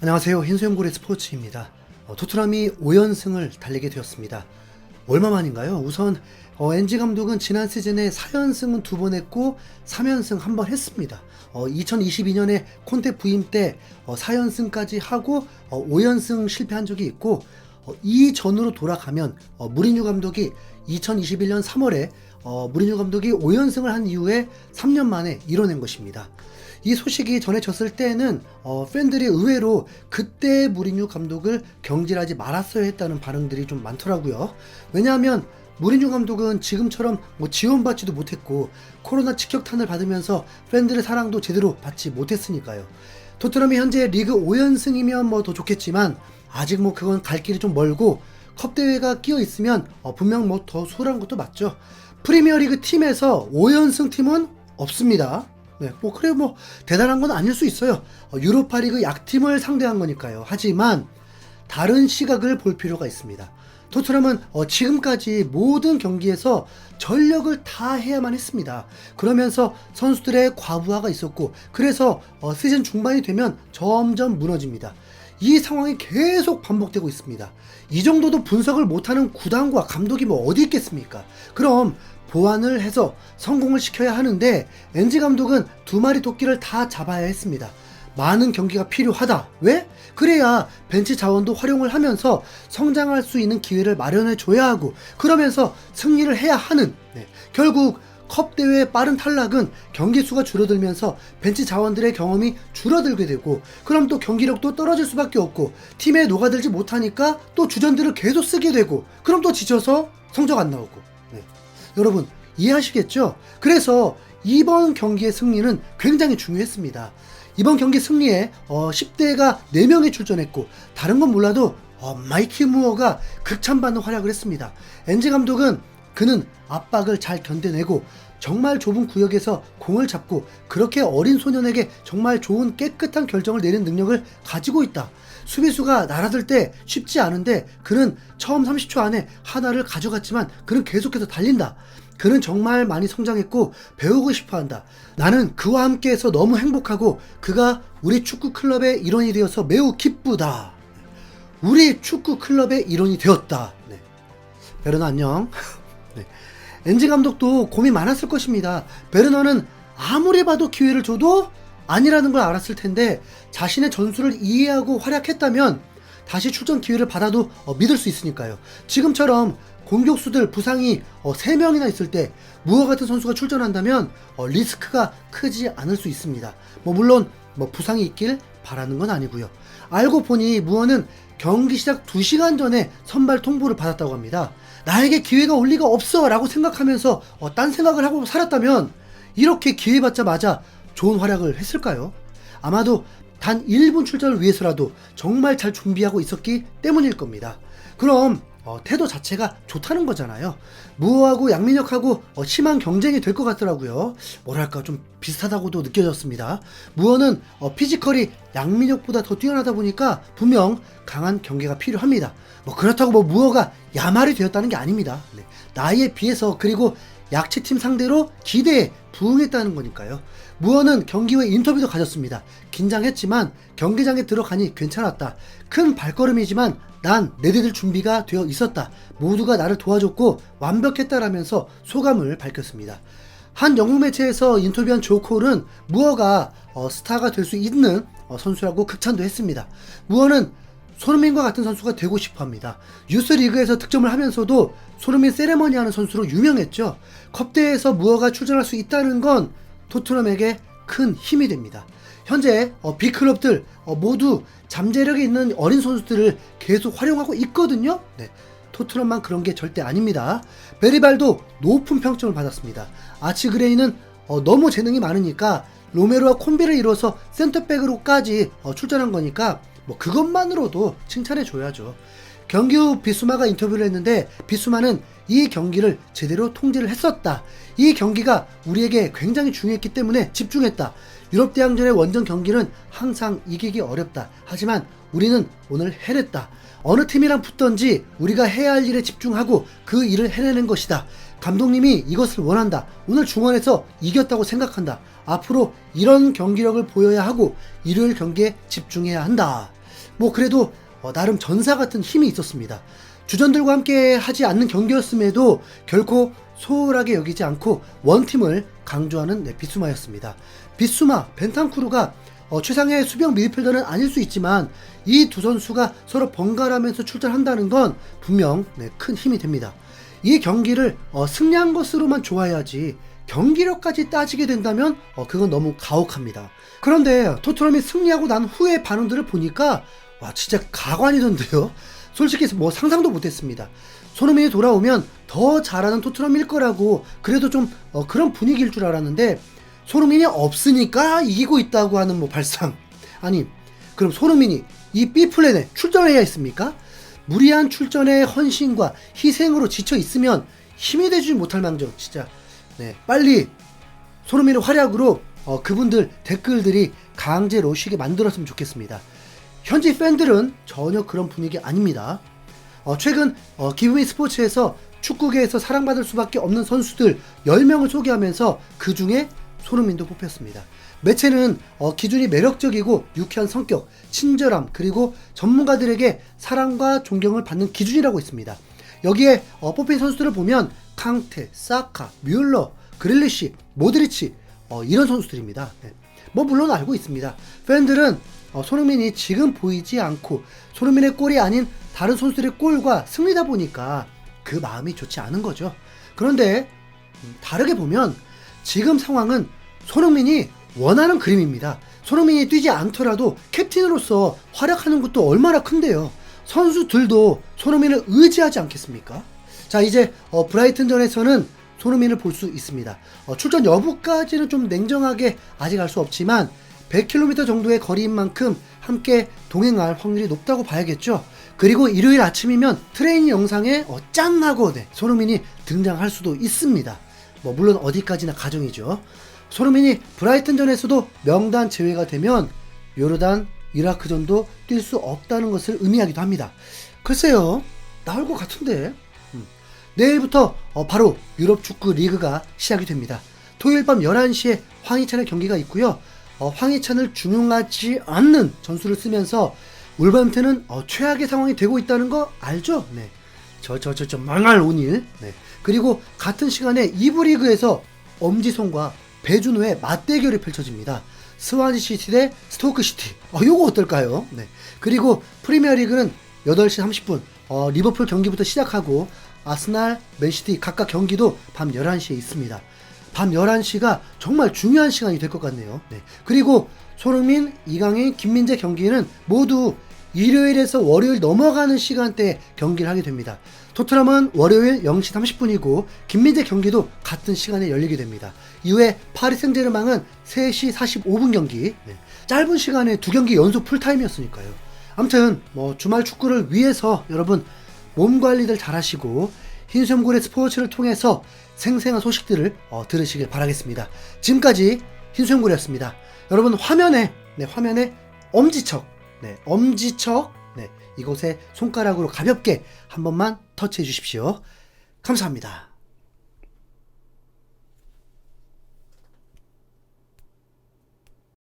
안녕하세요. 흰수염고래 스포츠입니다. 토트넘이 5연승을 달리게 되었습니다. 얼마 만인가요? 우선 엔지 감독은 지난 시즌에 4연승은 2번 했고 3연승 1번 했습니다. 2022년에 콘테 부임 때 4연승까지 하고 5연승 실패한 적이 있고 이전으로 돌아가면 무리뉴 감독이 2021년 3월에 무리뉴 감독이 5연승을 한 이후에 3년 만에 이뤄낸 것입니다. 이 소식이 전해졌을 때는 팬들이 의외로 그때 무리뉴 감독을 경질하지 말았어야 했다는 반응들이 좀 많더라고요. 왜냐하면 무리뉴 감독은 지금처럼 지원받지도 못했고 코로나 직격탄을 받으면서 팬들의 사랑도 제대로 받지 못했으니까요. 토트넘이 현재 리그 5연승이면 더 좋겠지만 아직 그건 갈 길이 좀 멀고 컵 대회가 끼어 있으면 분명 더 수월한 것도 맞죠. 프리미어리그 팀에서 5연승 팀은 없습니다. 네, 그래 대단한 건 아닐 수 있어요. 유로파리그 약팀을 상대한 거니까요. 하지만 다른 시각을 볼 필요가 있습니다. 토트넘은 지금까지 모든 경기에서 전력을 다해야만 했습니다. 그러면서 선수들의 과부하가 있었고 그래서 시즌 중반이 되면 점점 무너집니다. 이 상황이 계속 반복되고 있습니다. 이 정도도 분석을 못하는 구단과 감독이 어디 있겠습니까? 그럼 보완을 해서 성공을 시켜야 하는데 엔지 감독은 두 마리 토끼를 다 잡아야 했습니다. 많은 경기가 필요하다. 왜? 그래야 벤치 자원도 활용을 하면서 성장할 수 있는 기회를 마련해 줘야 하고 그러면서 승리를 해야 하는 결국 컵 대회의 빠른 탈락은 경기 수가 줄어들면서 벤치 자원들의 경험이 줄어들게 되고 그럼 또 경기력도 떨어질 수밖에 없고 팀에 녹아들지 못하니까 또 주전들을 계속 쓰게 되고 그럼 또 지쳐서 성적 안 나오고 여러분 이해하시겠죠? 그래서 이번 경기의 승리는 굉장히 중요했습니다. 이번 경기 승리에 10대가 4명이 출전했고 다른 건 몰라도 마이키 무어가 극찬받는 활약을 했습니다. 엔지 감독은 그는 압박을 잘 견뎌내고 정말 좁은 구역에서 공을 잡고 그렇게 어린 소년에게 정말 좋은 깨끗한 결정을 내리는 능력을 가지고 있다. 수비수가 날아들 때 쉽지 않은데 그는 처음 30초 안에 하나를 가져갔지만 그는 계속해서 달린다. 그는 정말 많이 성장했고 배우고 싶어한다. 나는 그와 함께해서 너무 행복하고 그가 우리 축구 클럽의 일원이 되어서 매우 기쁘다. 우리 축구 클럽의 일원이 되었다. 베르너 안녕. 엔지 감독도 고민 많았을 것입니다. 베르너는 아무리 봐도 기회를 줘도 아니라는 걸 알았을 텐데 자신의 전술을 이해하고 활약했다면 다시 출전 기회를 받아도 믿을 수 있으니까요. 지금처럼 공격수들 부상이 3명이나 있을 때 무어 같은 선수가 출전한다면 리스크가 크지 않을 수 있습니다. 물론 부상이 있길 바라는 건 아니고요. 알고 보니 무어는 경기 시작 2시간 전에 선발 통보를 받았다고 합니다. 나에게 기회가 올 리가 없어 라고 생각하면서 딴 생각을 하고 살았다면 이렇게 기회 받자마자 좋은 활약을 했을까요? 아마도 단 1분 출전을 위해서라도 정말 잘 준비하고 있었기 때문일 겁니다. 그럼 태도 자체가 좋다는 거잖아요. 무어하고 양민혁하고 심한 경쟁이 될 것 같더라고요. 뭐랄까 좀 비슷하다고도 느껴졌습니다. 무어는 피지컬이 양민혁보다 더 뛰어나다 보니까 분명 강한 경계가 필요합니다. 그렇다고 무어가 야말이 되었다는 게 아닙니다. 나이에 비해서 그리고 약체팀 상대로 기대에 부응했다는 거니까요. 무어는 경기 후에 인터뷰도 가졌습니다. 긴장했지만 경기장에 들어가니 괜찮았다. 큰 발걸음이지만 난 내디딜 준비가 되어 있었다. 모두가 나를 도와줬고 완벽했다라면서 소감을 밝혔습니다. 한 영국 매체에서 인터뷰한 조 콜은 무어가 스타가 될 수 있는 선수라고 극찬도 했습니다. 무어는 손흥민과 같은 선수가 되고 싶어합니다. 유스 리그에서 득점을 하면서도 손흥민 세레머니 하는 선수로 유명했죠. 컵대회에서 무어가 출전할 수 있다는 건 토트넘에게 큰 힘이 됩니다. 현재 B클럽들 모두 잠재력이 있는 어린 선수들을 계속 활용하고 있거든요. 토트넘만 그런 게 절대 아닙니다. 베리발도 높은 평점을 받았습니다. 아치 그레이는 너무 재능이 많으니까 로메로와 콤비를 이뤄서 센터백으로까지 출전한 거니까 그것만으로도 칭찬해줘야죠. 경기 후 비수마가 인터뷰를 했는데 비수마는 이 경기를 제대로 통제를 했었다. 이 경기가 우리에게 굉장히 중요했기 때문에 집중했다. 유럽대항전의 원정 경기는 항상 이기기 어렵다. 하지만 우리는 오늘 해냈다. 어느 팀이랑 붙던지 우리가 해야 할 일에 집중하고 그 일을 해내는 것이다. 감독님이 이것을 원한다. 오늘 중원에서 이겼다고 생각한다. 앞으로 이런 경기력을 보여야 하고 일요일 경기에 집중해야 한다. 뭐 그래도 나름 전사 같은 힘이 있었습니다. 주전들과 함께 하지 않는 경기였음에도 결코 소홀하게 여기지 않고 원팀을 강조하는 비수마였습니다. 비수마, 벤탄쿠르가 최상의 수비형 미드필더는 아닐 수 있지만 이 두 선수가 서로 번갈아가면서 출전한다는 건 분명 큰 힘이 됩니다. 이 경기를 승리한 것으로만 좋아해야지 경기력까지 따지게 된다면 그건 너무 가혹합니다. 그런데 토트넘이 승리하고 난 후의 반응들을 보니까 와 진짜 가관이던데요. 솔직히 뭐 상상도 못했습니다. 손흥민이 돌아오면 더 잘하는 토트넘일 거라고 그래도 좀 그런 분위기일 줄 알았는데 손흥민이 없으니까 이기고 있다고 하는 뭐 발상. 아니 그럼 손흥민이 이 B플랜에 출전해야 했습니까? 무리한 출전의 헌신과 희생으로 지쳐 있으면 힘이 되지 못할 망정 진짜 빨리 손흥민의 활약으로 그분들 댓글들이 강제로 쉬게 만들었으면 좋겠습니다. 현지 팬들은 전혀 그런 분위기 아닙니다. 최근 기브미 스포츠에서 축구계에서 사랑받을 수밖에 없는 선수들 10명을 소개하면서 그 중에 손흥민도 뽑혔습니다. 매체는 기준이 매력적이고 유쾌한 성격, 친절함, 그리고 전문가들에게 사랑과 존경을 받는 기준이라고 있습니다. 여기에 뽑힌 선수들을 보면 캉테, 사카, 뮬러, 그릴리시, 모드리치 이런 선수들입니다. 뭐 물론 알고 있습니다. 팬들은 손흥민이 지금 보이지 않고 손흥민의 골이 아닌 다른 선수들의 골과 승리다 보니까 그 마음이 좋지 않은 거죠. 그런데 다르게 보면 지금 상황은 손흥민이 원하는 그림입니다. 손흥민이 뛰지 않더라도 캡틴으로서 활약하는 것도 얼마나 큰데요. 선수들도 손흥민을 의지하지 않겠습니까? 자 이제 브라이튼전에서는 손흥민을 볼 수 있습니다. 출전 여부까지는 좀 냉정하게 아직 알 수 없지만 100km 정도의 거리인 만큼 함께 동행할 확률이 높다고 봐야겠죠. 그리고 일요일 아침이면 트레이닝 영상에 짠하고 손흥민이 등장할 수도 있습니다. 뭐 물론 어디까지나 가정이죠. 손흥민이 브라이튼전에서도 명단 제외가 되면 요르단, 이라크전도 뛸 수 없다는 것을 의미하기도 합니다. 글쎄요, 나올 것 같은데. 내일부터 바로 유럽 축구 리그가 시작이 됩니다. 토요일 밤 11시에 황희찬의 경기가 있고요. 황희찬을 중용하지 않는 전술을 쓰면서 울버햄튼은 최악의 상황이 되고 있다는 거 알죠? 네. 저 망할 오닐. 네. 그리고 같은 시간에 2부 리그에서 엄지손과 배준호의 맞대결이 펼쳐집니다. 스와지 시티 대 스토크 시티. 요거 어떨까요? 네. 그리고 프리미어 리그는 8시 30분 리버풀 경기부터 시작하고 아스날, 맨시티 각각 경기도 밤 11시에 있습니다. 밤 11시가 정말 중요한 시간이 될 것 같네요. 네. 그리고 손흥민, 이강인, 김민재 경기는 모두 일요일에서 월요일 넘어가는 시간대에 경기를 하게 됩니다. 토트넘은 월요일 0시 30분이고 김민재 경기도 같은 시간에 열리게 됩니다. 이후에 파리 생제르맹은 3시 45분 경기. 짧은 시간에 두 경기 연속 풀타임이었으니까요. 아무튼 뭐 주말 축구를 위해서 여러분 몸 관리들 잘 하시고 흰수염고래 스포츠를 통해서 생생한 소식들을 들으시길 바라겠습니다. 지금까지 흰수염고래였습니다. 여러분 화면에 엄지척 이곳에 손가락으로 가볍게 한 번만 터치해 주십시오. 감사합니다.